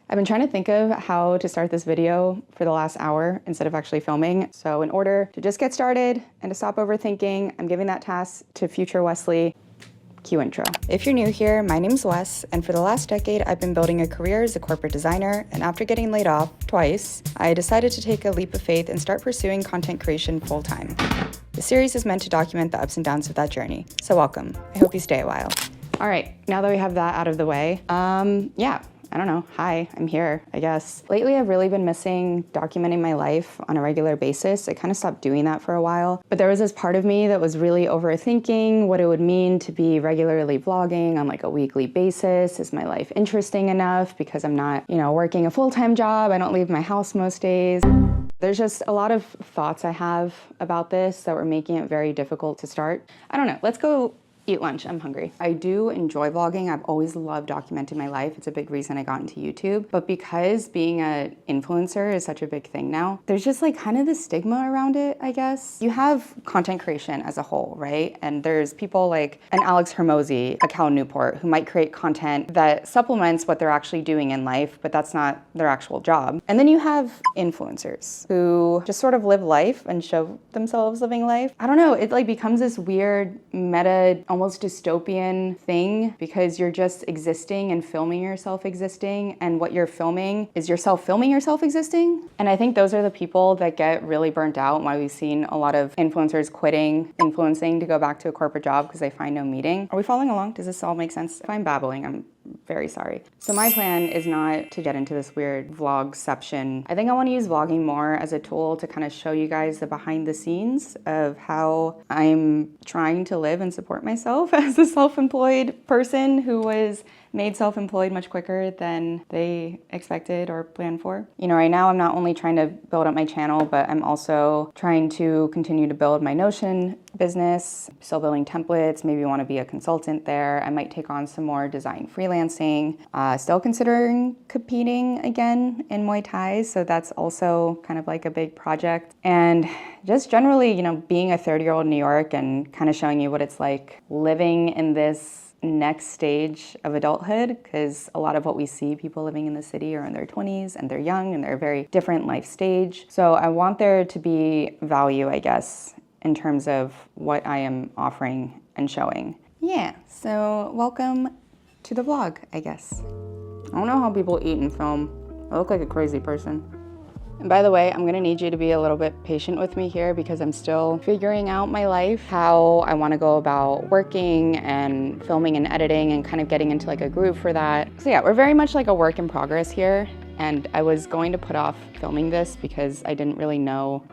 I've been trying to think of how to start this video for the last hour instead of actually filming. So in order to just get started and to stop overthinking, I'm giving that task to future Wesley. Cue intro. If you're new here, my name's Wes, and for the last decade, I've been building a career as a corporate designer, and after getting laid off twice, I decided to take a leap of faith and start pursuing content creation full-time. The series is meant to document the ups and downs of that journey, so welcome. I hope you stay a while. All right, now that we have that out of the way, I don't know. Hi, I'm here, I guess. Lately, I've really been missing documenting my life on a regular basis. I kind of stopped doing that for a while. But there was this part of me that was really overthinking what it would mean to be regularly vlogging on like a weekly basis. Is my life interesting enough? Because I'm not, working a full-time job. I don't leave my house most days. There's just a lot of thoughts I have about this that were making it very difficult to start. I don't know. Let's go eat lunch. I'm hungry. I do enjoy vlogging. I've always loved documenting my life. It's a big reason I got into YouTube. But because being an influencer is such a big thing now, there's just like kind of the stigma around it, I guess. You have content creation as a whole, right? And there's people like an Alex Hermosi, a Cal Newport, who might create content that supplements what they're actually doing in life, but that's not their actual job. And then you have influencers who just sort of live life and show themselves living life. I don't know, it like becomes this weird meta, almost dystopian thing because you're just existing and filming yourself existing, and what you're filming is yourself filming yourself existing. And I think those are the people that get really burnt out, why we've seen a lot of influencers quitting influencing to go back to a corporate job because they find no meeting. Are we following along? Does this all make sense? If I'm babbling, I'm very sorry. So my plan is not to get into this weird vlogception. I think I want to use vlogging more as a tool to kind of show you guys the behind the scenes of how I'm trying to live and support myself as a self-employed person who was made self-employed much quicker than they expected or planned for. Right now I'm not only trying to build up my channel, but I'm also trying to continue to build my Notion business, still building templates, maybe want to be a consultant there. I might take on some more design freelancing, still considering competing again in Muay Thai. So that's also kind of like a big project. And just generally, being a 30-year-old in New York and kind of showing you what it's like living in this next stage of adulthood, because a lot of what we see people living in the city are in their 20s and they're young and they're a very different life stage. So I want there to be value, I guess, in terms of what I am offering and showing. Yeah, so welcome to the vlog, I guess. I don't know how people eat and film. I look like a crazy person. And by the way, I'm gonna need you to be a little bit patient with me here because I'm still figuring out my life, how I wanna go about working and filming and editing and kind of getting into like a groove for that. So yeah, we're very much like a work in progress here. And I was going to put off filming this because I didn't really know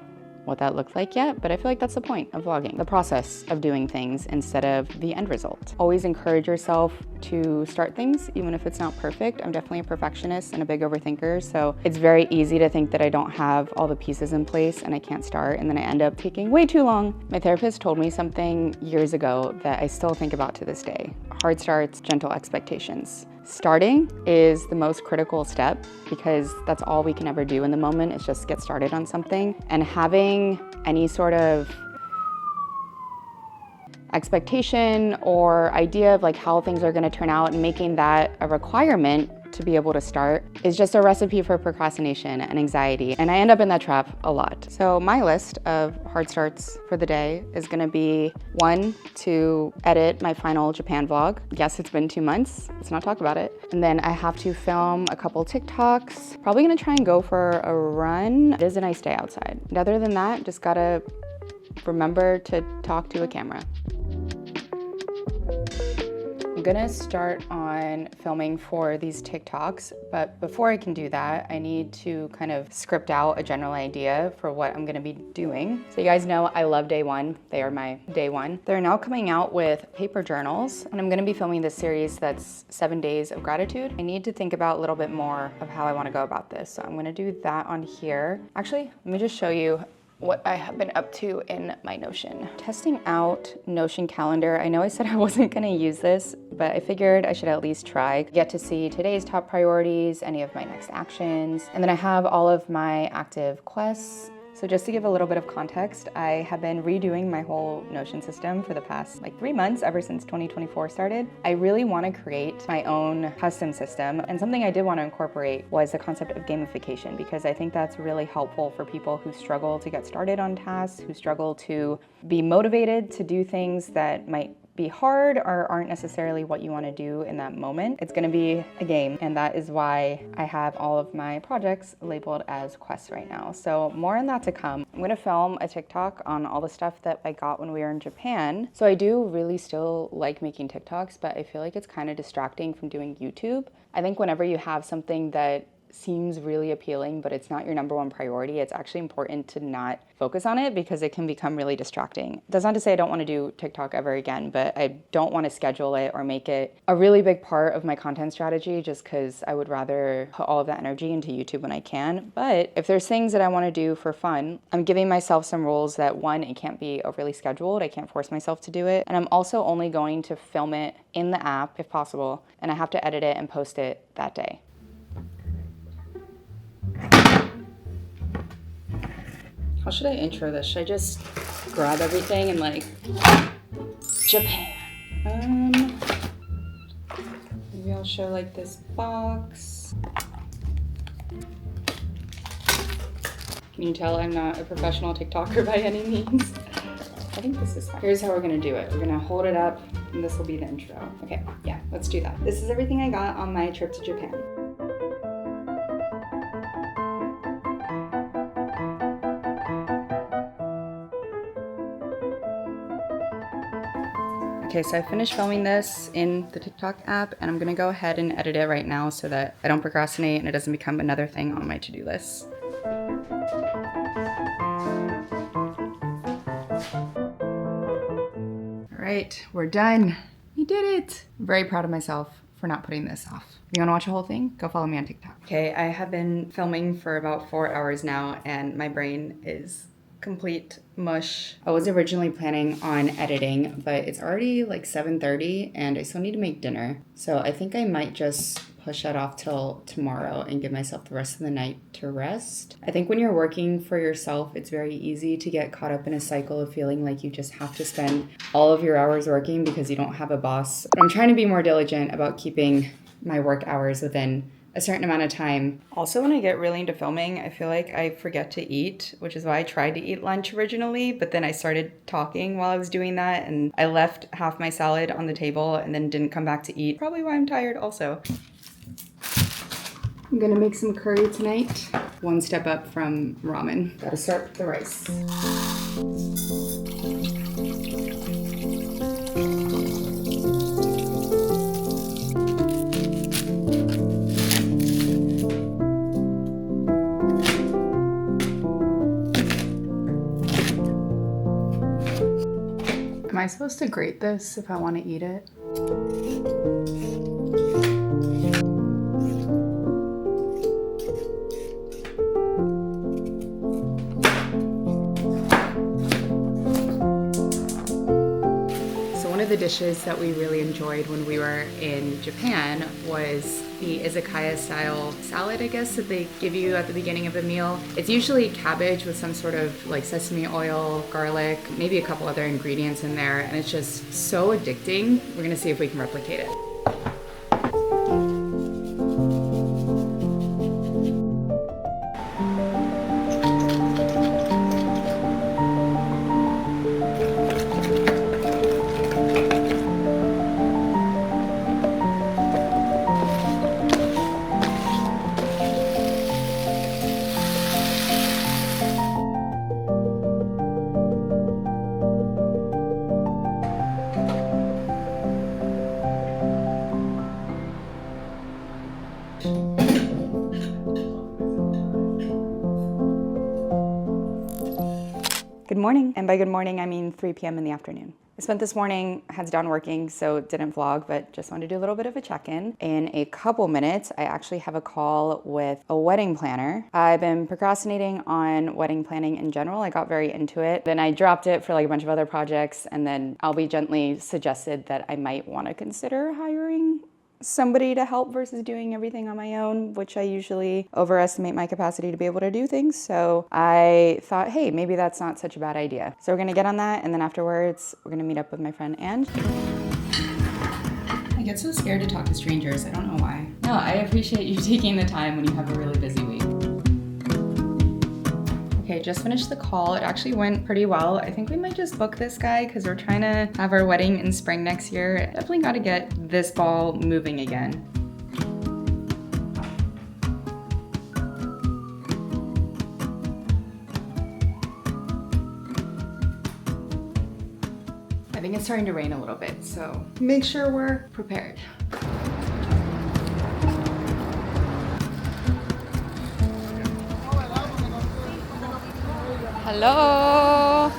what that looked like yet, but I feel like that's the point of vlogging, the process of doing things instead of the end result. Always encourage yourself to start things, even if it's not perfect. I'm definitely a perfectionist and a big overthinker, so it's very easy to think that I don't have all the pieces in place and I can't start, and then I end up taking way too long. My therapist told me something years ago that I still think about to this day. Hard starts, gentle expectations. Starting is the most critical step because that's all we can ever do in the moment is just get started on something. And having any sort of expectation or idea of like how things are going to turn out and making that a requirement to be able to start is just a recipe for procrastination and anxiety. And I end up in that trap a lot. So my list of hard starts for the day is gonna be 1, to edit my final Japan vlog. Yes, it's been 2 months. Let's not talk about it. And then I have to film a couple TikToks. Probably gonna try and go for a run. It is a nice day outside. And other than that, just gotta remember to talk to a camera. I'm gonna start on filming for these TikToks, but before I can do that, I need to kind of script out a general idea for what I'm gonna be doing. So you guys know I love day one. They are my day one. They're now coming out with paper journals, and I'm gonna be filming this series that's 7 days of gratitude. I need to think about a little bit more of how I wanna go about this. So I'm gonna do that on here. Actually, let me just show you what I have been up to in my Notion. Testing out Notion calendar. I know I said I wasn't gonna use this, but I figured I should at least try. Get to see today's top priorities, any of my next actions. And then I have all of my active quests So just to give a little bit of context, I have been redoing my whole Notion system for the past like 3 months, ever since 2024 started. I really want to create my own custom system, and something I did want to incorporate was the concept of gamification, because I think that's really helpful for people who struggle to get started on tasks, who struggle to be motivated to do things that might be hard or aren't necessarily what you want to do in that moment. It's going to be a game, and that is why I have all of my projects labeled as quests right now. So more on that to come. I'm going to film a TikTok on all the stuff that I got when we were in Japan. So I do really still like making TikToks, but I feel like it's kind of distracting from doing YouTube. I think whenever you have something that seems really appealing, but it's not your #1 priority, it's actually important to not focus on it because it can become really distracting. That's not to say I don't want to do TikTok ever again, but I don't want to schedule it or make it a really big part of my content strategy just because I would rather put all of that energy into YouTube when I can. But if there's things that I want to do for fun, I'm giving myself some rules that, one, it can't be overly scheduled. I can't force myself to do it. And I'm also only going to film it in the app if possible, and I have to edit it and post it that day. How should I intro this? Should I just grab everything and like, Japan? Maybe I'll show like this box. Can you tell I'm not a professional TikToker by any means? I think this is fine. Here's how we're gonna do it. We're gonna hold it up and this will be the intro. Okay, yeah, let's do that. This is everything I got on my trip to Japan. Okay, so I finished filming this in the TikTok app, and I'm gonna go ahead and edit it right now so that I don't procrastinate and it doesn't become another thing on my to-do list. All right, we're done. We did it. I'm very proud of myself for not putting this off. If you wanna watch the whole thing, go follow me on TikTok. Okay, I have been filming for about 4 hours now, and my brain is complete mush. I was originally planning on editing, but it's already like 7:30 and I still need to make dinner. So I think I might just push that off till tomorrow and give myself the rest of the night to rest. I think when you're working for yourself, it's very easy to get caught up in a cycle of feeling like you just have to spend all of your hours working because you don't have a boss. But I'm trying to be more diligent about keeping my work hours within a certain amount of time. Also, when I get really into filming, I feel like I forget to eat, which is why I tried to eat lunch originally, but then I started talking while I was doing that, and I left half my salad on the table and then didn't come back to eat. Probably why I'm tired also. I'm gonna make some curry tonight. One step up from ramen. Gotta start with the rice. Am I supposed to grate this if I want to eat it? So one of the dishes that we really enjoyed when we were in Japan was the izakaya style salad, I guess, that they give you at the beginning of a meal. It's usually cabbage with some sort of like sesame oil, garlic, maybe a couple other ingredients in there, and it's just so addicting. We're gonna see if we can replicate it. Good morning, and by good morning I mean 3 p.m. in the afternoon. I spent this morning hands down working, so didn't vlog, but just wanted to do a little bit of a check-in. In a couple minutes, I actually have a call with a wedding planner. I've been procrastinating on wedding planning in general. I got very into it. Then I dropped it for like a bunch of other projects, and then I'll be gently suggested that I might want to consider hiring somebody to help versus doing everything on my own, which I usually overestimate my capacity to be able to do things. So I thought, hey, maybe that's not such a bad idea. So we're gonna get on that, and then afterwards, we're gonna meet up with my friend Ange. I get so scared to talk to strangers. I don't know why. No, I appreciate you taking the time when you have a really busy week. Okay, just finished the call. It actually went pretty well. I think we might just book this guy because we're trying to have our wedding in spring next year. Definitely got to get this ball moving again. I think it's starting to rain a little bit, so make sure we're prepared. Hello.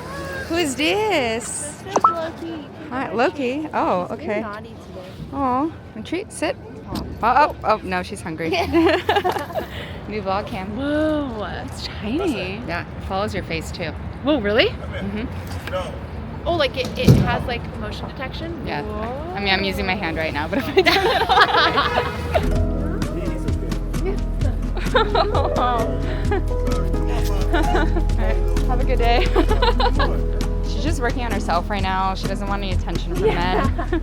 Who is this? This is Loki. Hi, Loki. Oh, okay. You're naughty today. Oh, treat. Sit. Oh, no, she's hungry. New vlog cam. Whoa, it's tiny. Yeah, it follows your face too. Whoa, really? Mm-hmm. No. Oh, like it has like motion detection? Yeah. Whoa. I mean, I'm using my hand right now, but if I don't. Alright, have a good day. She's just working on herself right now. She doesn't want any attention from men.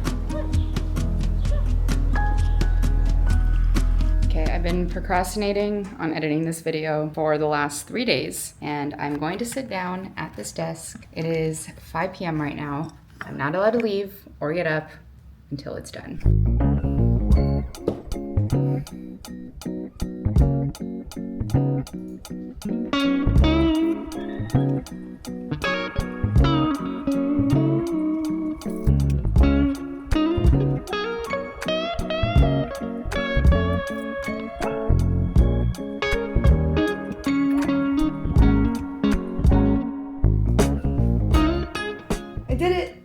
Okay, I've been procrastinating on editing this video for the last 3 days, and I'm going to sit down at this desk. It is 5 p.m. right now. I'm not allowed to leave or get up until it's done. I did it!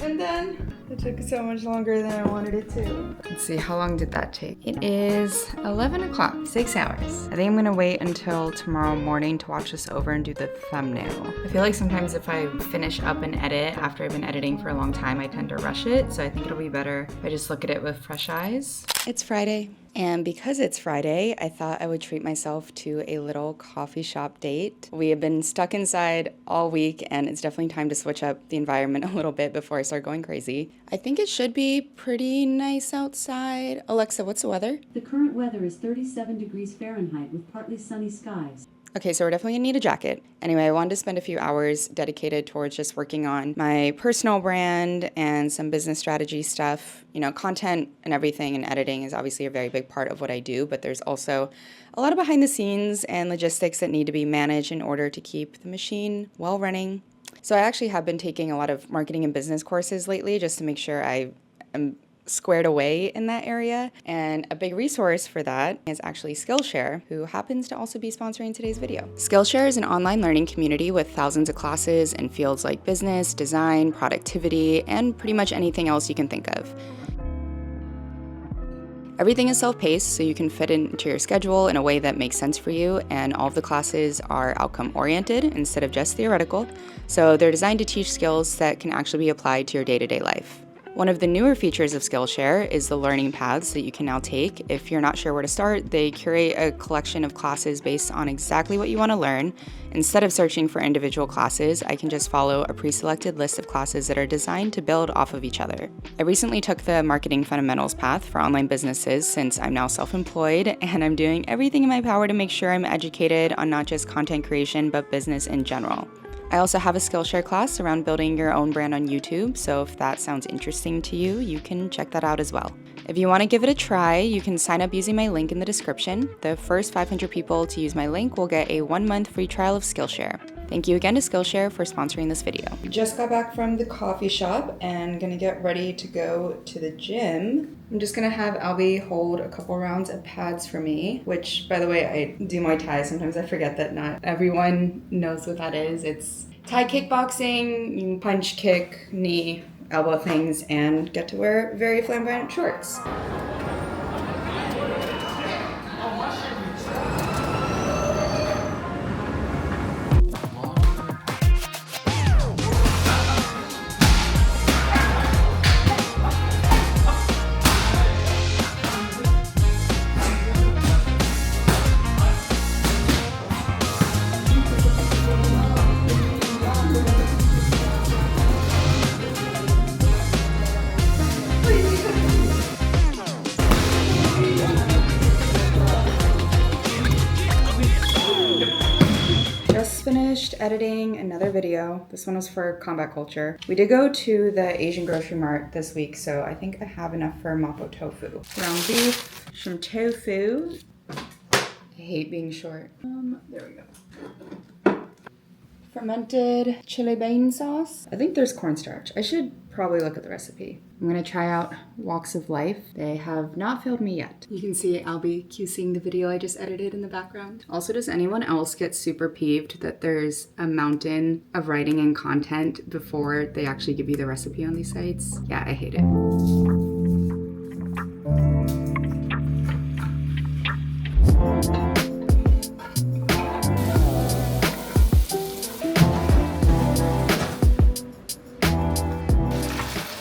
And then it took so much longer than I wanted it to. Let's see, how long did that take? It is 11 o'clock, 6 hours. I think I'm gonna wait until tomorrow morning to watch this over and do the thumbnail. I feel like sometimes if I finish up an edit after I've been editing for a long time, I tend to rush it. So I think it'll be better if I just look at it with fresh eyes. It's Friday. And because it's Friday, I thought I would treat myself to a little coffee shop date. We have been stuck inside all week, and it's definitely time to switch up the environment a little bit before I start going crazy. I think it should be pretty nice outside. Alexa, what's the weather? The current weather is 37 degrees Fahrenheit with partly sunny skies. Okay, so we're definitely gonna need a jacket. Anyway, I wanted to spend a few hours dedicated towards just working on my personal brand and some business strategy stuff. You know, content and everything and editing is obviously a very big part of what I do, but there's also a lot of behind the scenes and logistics that need to be managed in order to keep the machine well running. So I actually have been taking a lot of marketing and business courses lately just to make sure I am squared away in that area. And a big resource for that is actually Skillshare, who happens to also be sponsoring today's video. Skillshare is an online learning community with thousands of classes in fields like business, design, productivity, and pretty much anything else you can think of. Everything is self-paced, so you can fit into your schedule in a way that makes sense for you, and all of the classes are outcome-oriented instead of just theoretical, so they're designed to teach skills that can actually be applied to your day-to-day life. One of the newer features of Skillshare is the learning paths that you can now take. If you're not sure where to start, they curate a collection of classes based on exactly what you want to learn. Instead of searching for individual classes, I can just follow a pre-selected list of classes that are designed to build off of each other. I recently took the marketing fundamentals path for online businesses since I'm now self-employed, and I'm doing everything in my power to make sure I'm educated on not just content creation, but business in general. I also have a Skillshare class around building your own brand on YouTube, so if that sounds interesting to you, you can check that out as well. If you want to give it a try, you can sign up using my link in the description. The first 500 people to use my link will get a 1-month free trial of Skillshare. Thank you again to Skillshare for sponsoring this video. Just got back from the coffee shop and gonna get ready to go to the gym. I'm just gonna have Albie hold a couple rounds of pads for me, which, by the way, I do Muay Thai. Sometimes I forget that not everyone knows what that is. It's Thai kickboxing. You can punch, kick, knee, elbow things, and get to wear very flamboyant shorts. finished editing another video. This one was for combat culture. We did go to the Asian grocery mart this week, so I think I have enough for mapo tofu. Ground beef, some tofu. I hate being short. There we go. Fermented chili bean sauce. I think there's cornstarch. I should probably look at the recipe. I'm gonna try out Walks of Life. They have not failed me yet. You can see Albie QCing the video I just edited in the background. Also, does anyone else get super peeved that there's a mountain of writing and content before they actually give you the recipe on these sites? Yeah, I hate it.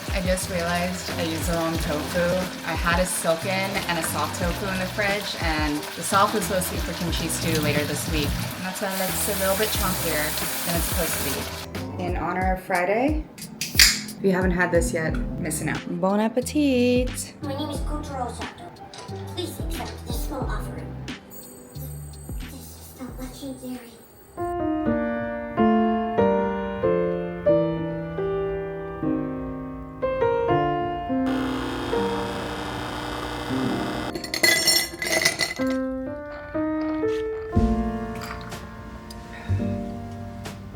I just realized I used the wrong tofu. I had a silken and a soft tofu in the fridge, and the soft was supposed to be for kimchi stew later this week. And that's why it's a little bit chunkier than it's supposed to be. In honor of Friday, if you haven't had this yet, missing out. Bon appetit! My name is Kotaro Sato. Please accept this small offering. This is not legendary.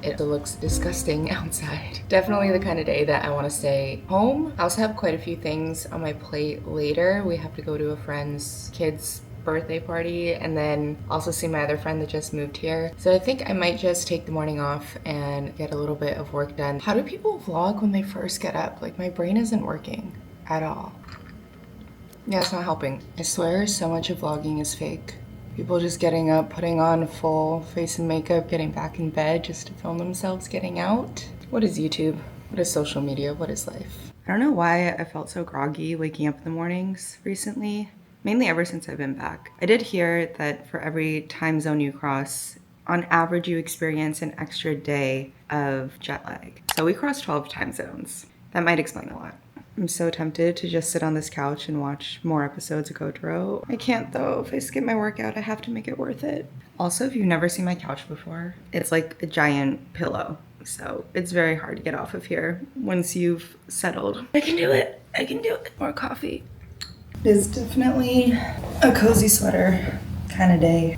It looks disgusting outside. Definitely the kind of day that I want to stay home. I also have quite a few things on my plate later. We have to go to a friend's kid's birthday party and then also see my other friend that just moved here. So I think I might just take the morning off and get a little bit of work done. How do people vlog when they first get up? Like, my brain isn't working at all. Yeah, it's not helping. I swear so much of vlogging is fake. People just getting up, putting on full face and makeup, getting back in bed just to film themselves getting out. What is YouTube? What is social media? What is life? I don't know why I felt so groggy waking up in the mornings recently, mainly ever since I've been back. I did hear that for every time zone you cross, on average you experience an extra day of jet lag. So we crossed 12 time zones. That might explain a lot. I'm so tempted to just sit on this couch and watch more episodes of Kotaro. I can't though. If I skip my workout, I have to make it worth it. Also, if you've never seen my couch before, it's like a giant pillow. So it's very hard to get off of here once you've settled. I can do it. I can do it. More coffee. It is definitely a cozy sweater kind of day.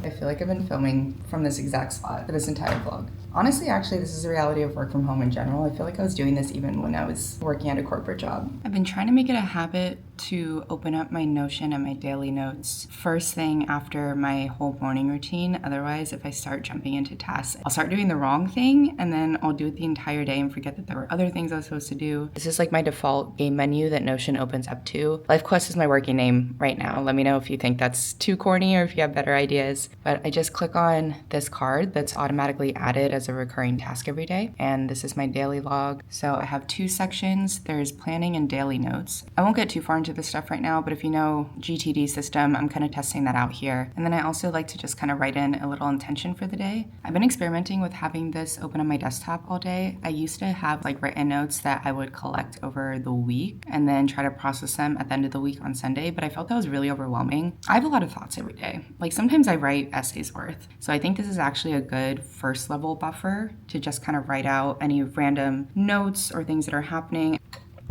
I feel like I've been filming from this exact spot for this entire vlog. Honestly, actually, this is the reality of work from home in general. I feel like I was doing this even when I was working at a corporate job. I've been trying to make it a habit to open up my Notion and my daily notes first thing after my whole morning routine. Otherwise, if I start jumping into tasks, I'll start doing the wrong thing and then I'll do it the entire day and forget that there were other things I was supposed to do. This is like my default game menu that Notion opens up to. Life Quest is my working name right now. Let me know if you think that's too corny or if you have better ideas. But I just click on this card that's automatically added as a recurring task every day. And this is my daily log. So I have two sections. There's planning and daily notes. I won't get too far into this stuff right now, but if you know GTD system, I'm kind of testing that out here. And then I also like to just kind of write in a little intention for the day. I've been experimenting with having this open on my desktop all day. I used to have like written notes that I would collect over the week and then try to process them at the end of the week on Sunday, but I felt that was really overwhelming. I have a lot of thoughts every day. Like sometimes I write essays worth. So I think this is actually a good first level buffer to just kind of write out any random notes or things that are happening.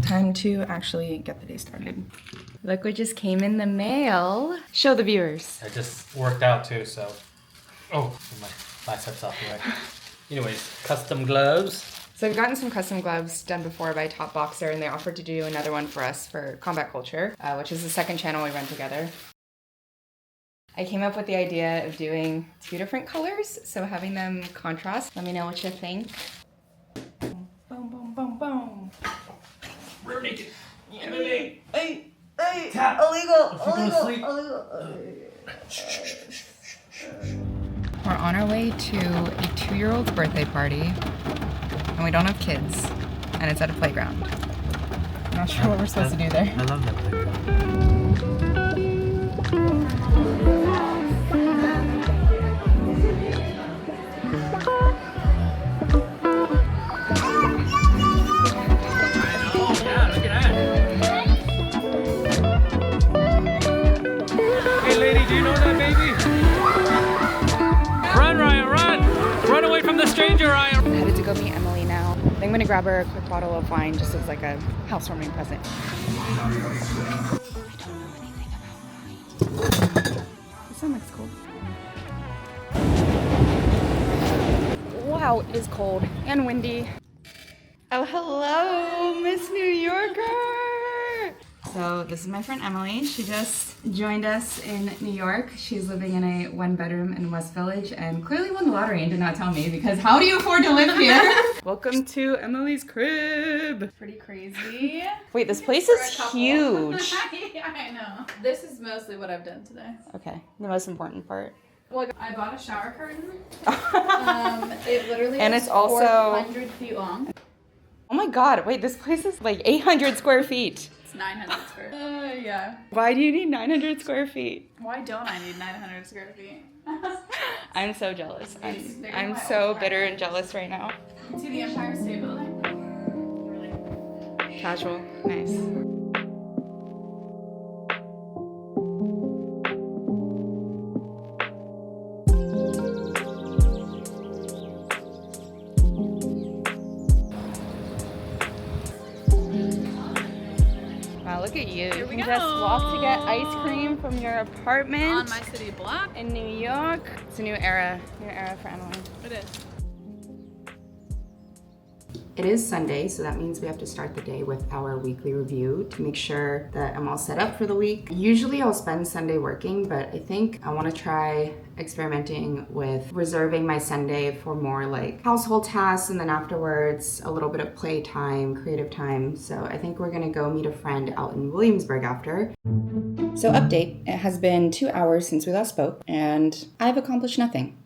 Time to actually get the day started. Look what just came in the mail. Show the viewers. I just worked out too, so. Oh, my biceps off the way. Anyways, custom gloves. So I've gotten some custom gloves done before by Top Boxer, and they offered to do another one for us for Combat Culture, which is the second channel we run together. I came up with the idea of doing two different colors, so having them contrast. Let me know what you think. Boom, boom, boom, boom. We're naked. Hey, illegal. We're on our way to a 2-year-old's birthday party, and we don't have kids, and it's at a playground. I'm not sure what we're supposed to do there. I love that playground. Hey lady, do you know that baby? I am. Headed to go meet Emily now. I think I'm gonna grab her a quick bottle of wine just as like a housewarming present. I don't know anything about wine. This one looks cool. Wow, it is cold and windy. Oh, hello, Miss New Yorker. So this is my friend Emily. She just joined us in New York. She's living in a 1-bedroom in West Village and clearly won the lottery and did not tell me because how do you afford to live here? Welcome to Emily's crib. Pretty crazy. Wait, this place is huge. Yeah, I know. This is mostly what I've done today. Okay, the most important part. Well, I bought a shower curtain. It literally And is it's also 400 feet long. Oh my god, wait, this place is like 800 square feet. It's 900 square. Yeah. Why do you need 900 square feet? Why don't I need 900 square feet? I'm so jealous. It's bigger I'm than my so old bitter and jealous right now. To the Empire State Building. Casual, nice. Wow, look at you. You we can just go. walk to get ice cream from your apartment On my city block. in New York. It's a new era for Emily. It is. It is Sunday, so that means we have to start the day with our weekly review to make sure that I'm all set up for the week. Usually I'll spend Sunday working, but I think I want to try experimenting with reserving my Sunday for more like household tasks and then afterwards a little bit of play time, creative time. So I think we're gonna go meet a friend out in Williamsburg after. So update, it has been 2 hours since we last spoke and I've accomplished nothing.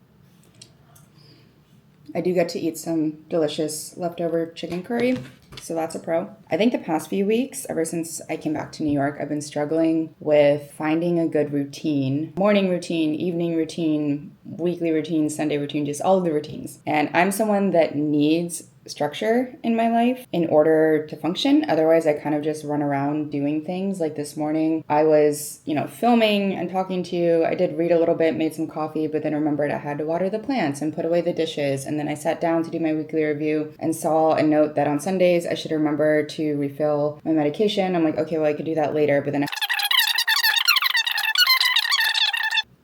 I do get to eat some delicious leftover chicken curry, so that's a pro. I think the past few weeks, ever since I came back to New York, I've been struggling with finding a good routine. Morning routine, evening routine, weekly routine, Sunday routine, just all of the routines. And I'm someone that needs structure in my life in order to function. Otherwise, I kind of just run around doing things. Like this morning, I was, filming and talking to you. I did read a little bit, made some coffee, but then remembered I had to water the plants and put away the dishes. And then I sat down to do my weekly review and saw a note that on Sundays, I should remember to refill my medication. I'm like, okay, well, I could do that later. But then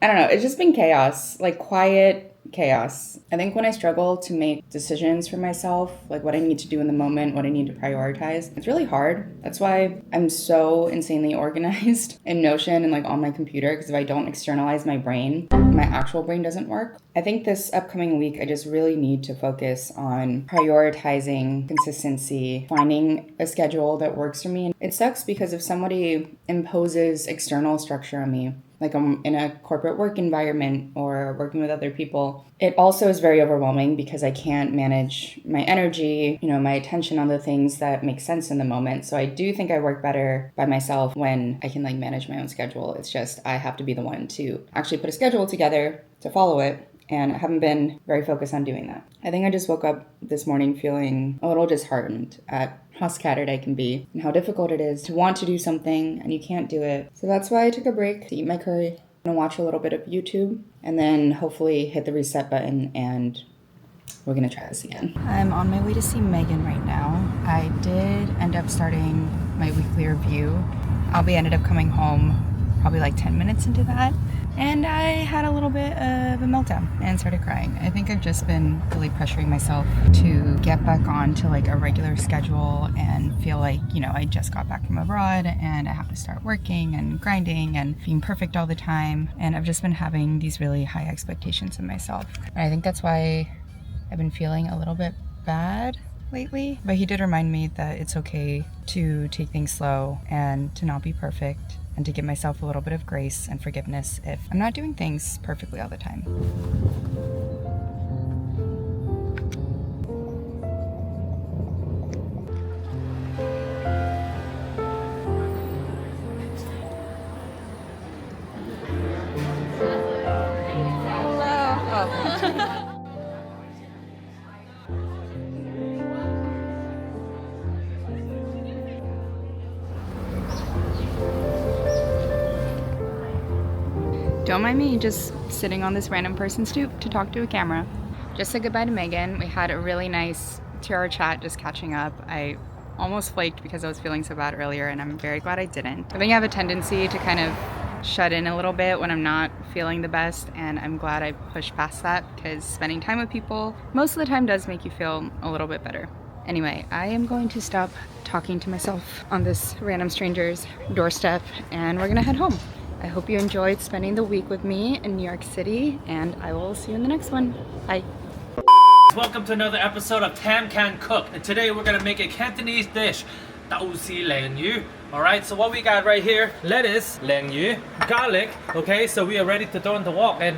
I don't know. It's just been chaos, like quiet chaos. I think when I struggle to make decisions for myself, like what I need to do in the moment, what I need to prioritize, it's really hard. That's why I'm so insanely organized in Notion and like on my computer, because if I don't externalize my brain, my actual brain doesn't work. I think this upcoming week, I just really need to focus on prioritizing consistency, finding a schedule that works for me. It sucks because if somebody imposes external structure on me, like I'm in a corporate work environment or working with other people, it also is very overwhelming because I can't manage my energy, my attention on the things that make sense in the moment. So I do think I work better by myself when I can like manage my own schedule. It's just I have to be the one to actually put a schedule together to follow it. And I haven't been very focused on doing that. I think I just woke up this morning feeling a little disheartened at how scattered I can be and how difficult it is to want to do something and you can't do it. So that's why I took a break to eat my curry. I'm gonna watch a little bit of YouTube and then hopefully hit the reset button and we're gonna try this again. I'm on my way to see Megan right now. I did end up starting my weekly review. Albie ended up coming home probably like 10 minutes into that. And I had a little bit of a meltdown and started crying. I think I've just been really pressuring myself to get back on to like a regular schedule and feel like, I just got back from abroad and I have to start working and grinding and being perfect all the time. And I've just been having these really high expectations of myself. And I think that's why I've been feeling a little bit bad lately. But he did remind me that it's okay to take things slow and to not be perfect, and to give myself a little bit of grace and forgiveness if I'm not doing things perfectly all the time. Don't mind me just sitting on this random person's stoop to talk to a camera. Just said goodbye to Megan. We had a really nice 2-hour chat just catching up. I almost flaked because I was feeling so bad earlier, and I'm very glad I didn't. I think I have a tendency to kind of shut in a little bit when I'm not feeling the best, and I'm glad I pushed past that because spending time with people most of the time does make you feel a little bit better. Anyway, I am going to stop talking to myself on this random stranger's doorstep, and we're gonna head home. I hope you enjoyed spending the week with me in New York City, and I will see you in the next one. Bye. Welcome to another episode of Tam Can Cook, and today we're gonna make a Cantonese dish, tau si lang yu. Alright, so what we got right here, lettuce, lang yu, garlic, okay, so we are ready to throw in the wok, and